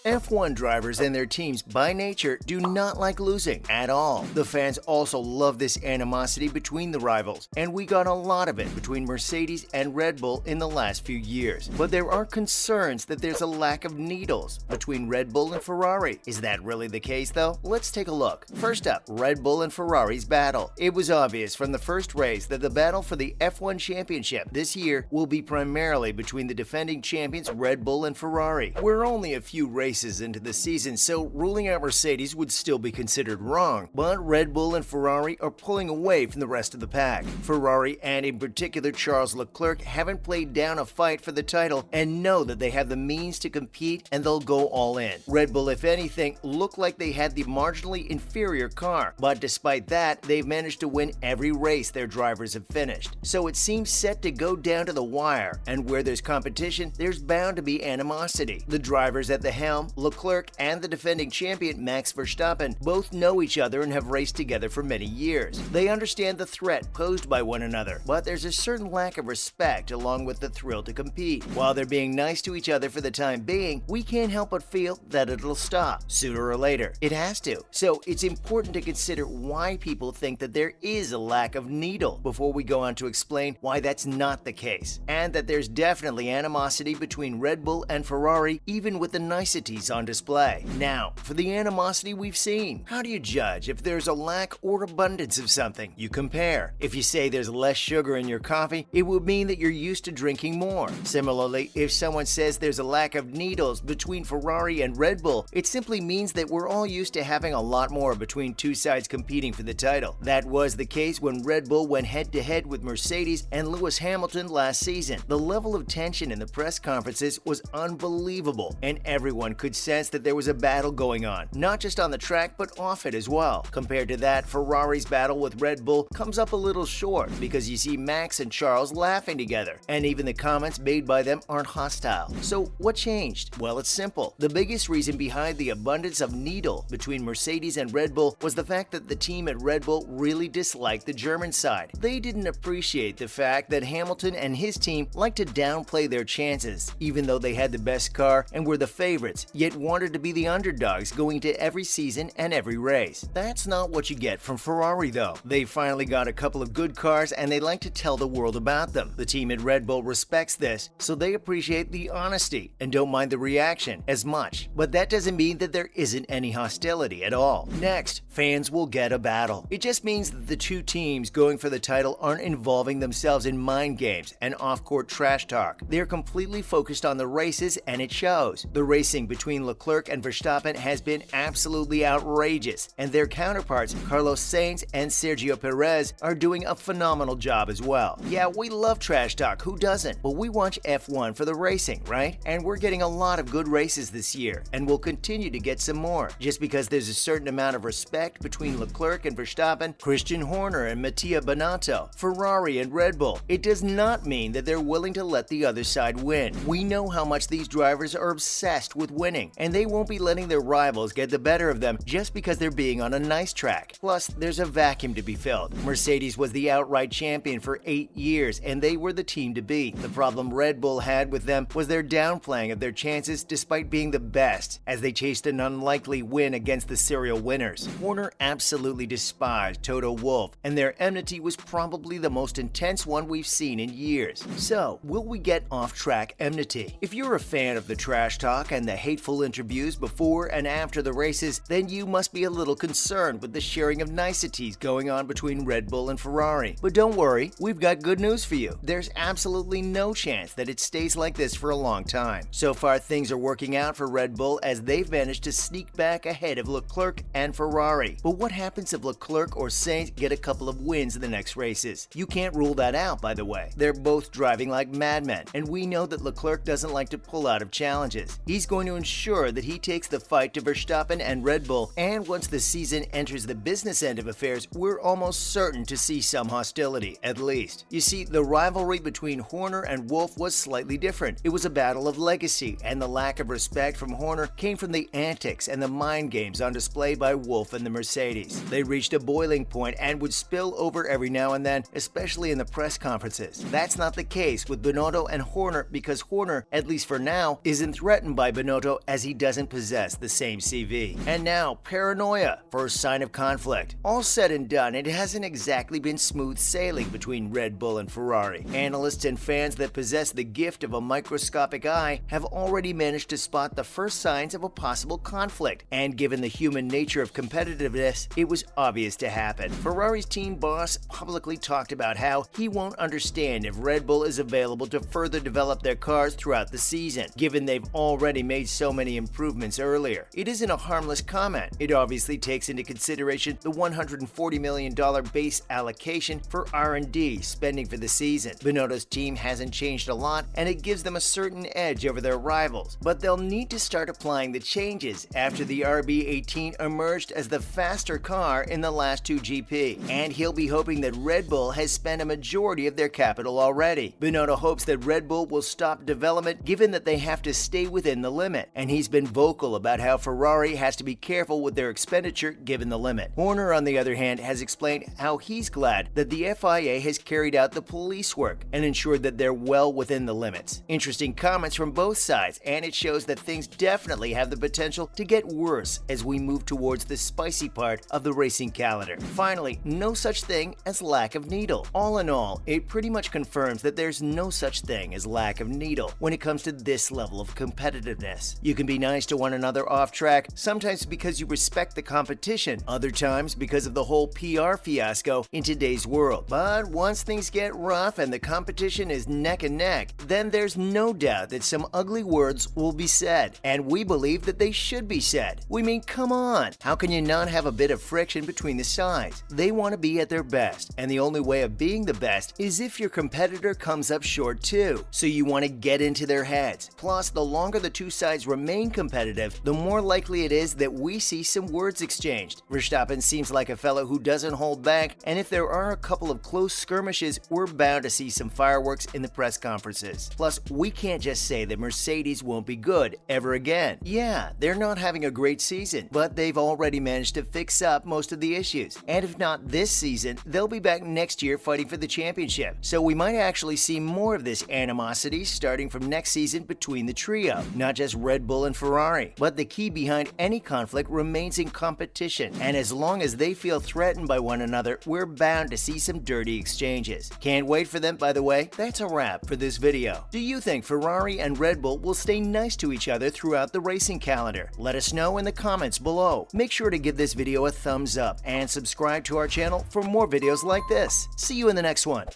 F1 drivers and their teams by nature do not like losing at all. The fans also love this animosity between the rivals, and we got a lot of it between Mercedes and Red Bull in the last few years. But there are concerns that there's a lack of needles between Red Bull and Ferrari. Is that really the case though? Let's take a look. First up, Red Bull and Ferrari's battle. It was obvious from the first race that the battle for the F1 championship this year will be primarily between the defending champions Red Bull and Ferrari. We're only a few races into the season, so ruling out Mercedes would still be considered wrong, but Red Bull and Ferrari are pulling away from the rest of the pack. Ferrari, and in particular Charles Leclerc, haven't played down a fight for the title and know that they have the means to compete and they'll go all in. Red Bull, if anything, looked like they had the marginally inferior car, but despite that, they've managed to win every race their drivers have finished. So it seems set to go down to the wire, and where there's competition, there's bound to be animosity. The drivers at the helm, Leclerc and the defending champion Max Verstappen, both know each other and have raced together for many years. They understand the threat posed by one another, but there's a certain lack of respect along with the thrill to compete. While they're being nice to each other for the time being, we can't help but feel that it'll stop. Sooner or later, it has to. So it's important to consider why people think that there is a lack of needle before we go on to explain why that's not the case, and that there's definitely animosity between Red Bull and Ferrari, even with the niceties on display. Now, for the animosity we've seen, how do you judge if there's a lack or abundance of something? You compare. If you say there's less sugar in your coffee, it would mean that you're used to drinking more. Similarly, if someone says there's a lack of needles between Ferrari and Red Bull, it simply means that we're all used to having a lot more between two sides competing for the title. That was the case when Red Bull went head-to-head with Mercedes and Lewis Hamilton last season. The level of tension in the press conferences was unbelievable, and everyone could sense that there was a battle going on, not just on the track but off it as well. Compared to that, Ferrari's battle with Red Bull comes up a little short because you see Max and Charles laughing together, and even the comments made by them aren't hostile. So what changed? Well, it's simple. The biggest reason behind the abundance of needle between Mercedes and Red Bull was the fact that the team at Red Bull really disliked the German side. They didn't appreciate the fact that Hamilton and his team liked to downplay their chances, even though they had the best car and were the favorites, yet wanted to be the underdogs going to every season and every race. That's not what you get from Ferrari though. They finally got a couple of good cars and they like to tell the world about them. The team at Red Bull respects this, so they appreciate the honesty and don't mind the reaction as much. But that doesn't mean that there isn't any hostility at all. Next, fans will get a battle. It just means that the two teams going for the title aren't involving themselves in mind games and off-court trash talk. They're completely focused on the races and it shows. The racing between Leclerc and Verstappen has been absolutely outrageous, and their counterparts Carlos Sainz and Sergio Perez are doing a phenomenal job as well. Yeah, we love trash talk, who doesn't? But we watch F1 for the racing, right? And we're getting a lot of good races this year, and we'll continue to get some more. Just because there's a certain amount of respect between Leclerc and Verstappen, Christian Horner and Mattia, Ferrari and Red Bull, it does not mean that they're willing to let the other side win. We know how much these drivers are obsessed with winning, and they won't be letting their rivals get the better of them just because they're being on a nice track. Plus, there's a vacuum to be filled. Mercedes was the outright champion for 8 years, and they were the team to beat. The problem Red Bull had with them was their downplaying of their chances despite being the best, as they chased an unlikely win against the serial winners. Horner absolutely despised Toto Wolff, and their enmity was probably the most intense one we've seen in years. So, will we get off-track enmity? If you're a fan of the trash talk and the hateful interviews before and after the races, then you must be a little concerned with the sharing of niceties going on between Red Bull and Ferrari. But don't worry, we've got good news for you. There's absolutely no chance that it stays like this for a long time. So far, things are working out for Red Bull as they've managed to sneak back ahead of Leclerc and Ferrari. But what happens if Leclerc or Sainz get a couple of wins in the next races? You can't rule that out, by the way. They're both driving like madmen, and we know that Leclerc doesn't like to pull out of challenges. He's going to ensure that he takes the fight to Verstappen and Red Bull, and once the season enters the business end of affairs, we're almost certain to see some hostility, at least. You see, the rivalry between Horner and Wolff was slightly different. It was a battle of legacy, and the lack of respect from Horner came from the antics and the mind games on display by Wolff and the Mercedes. They reached a boiling point and would spill over every now and then, especially in the press conferences. That's not the case with Binotto and Horner because Horner, at least for now, isn't threatened by Binotto Toto as he doesn't possess the same CV. And now, paranoia, first sign of conflict. All said and done, it hasn't exactly been smooth sailing between Red Bull and Ferrari. Analysts and fans that possess the gift of a microscopic eye have already managed to spot the first signs of a possible conflict, and given the human nature of competitiveness, it was obvious to happen. Ferrari's team boss publicly talked about how he won't understand if Red Bull is available to further develop their cars throughout the season, given they've already made so many improvements earlier. It isn't a harmless comment. It obviously takes into consideration the $140 million base allocation for R&D spending for the season. Binotto's team hasn't changed a lot, and it gives them a certain edge over their rivals, but they'll need to start applying the changes after the RB18 emerged as the faster car in the last two GP, and he'll be hoping that Red Bull has spent a majority of their capital already. Binotto hopes that Red Bull will stop development given that they have to stay within the limit, and he's been vocal about how Ferrari has to be careful with their expenditure given the limit. Horner, on the other hand, has explained how he's glad that the FIA has carried out the police work and ensured that they're well within the limits. Interesting comments from both sides, and it shows that things definitely have the potential to get worse as we move towards the spicy part of the racing calendar. Finally, no such thing as lack of needle. All in all, it pretty much confirms that there's no such thing as lack of needle when it comes to this level of competitiveness. You can be nice to one another off track, sometimes because you respect the competition, other times because of the whole PR fiasco in today's world. But once things get rough and the competition is neck and neck, then there's no doubt that some ugly words will be said, and we believe that they should be said. We mean, come on, how can you not have a bit of friction between the sides? They want to be at their best, and the only way of being the best is if your competitor comes up short too, so you want to get into their heads. Plus, the longer the two sides remain competitive, the more likely it is that we see some words exchanged. Verstappen seems like a fellow who doesn't hold back, and if there are a couple of close skirmishes, we're bound to see some fireworks in the press conferences. Plus, we can't just say that Mercedes won't be good ever again. Yeah, they're not having a great season, but they've already managed to fix up most of the issues. And if not this season, they'll be back next year fighting for the championship. So we might actually see more of this animosity starting from next season between the trio, not just Red Bull and Ferrari. But the key behind any conflict remains in competition, and as long as they feel threatened by one another, we're bound to see some dirty exchanges. Can't wait for them, by the way. That's a wrap for this video. Do you think Ferrari and Red Bull will stay nice to each other throughout the racing calendar? Let us know in the comments below. Make sure to give this video a thumbs up and subscribe to our channel for more videos like this. See you in the next one.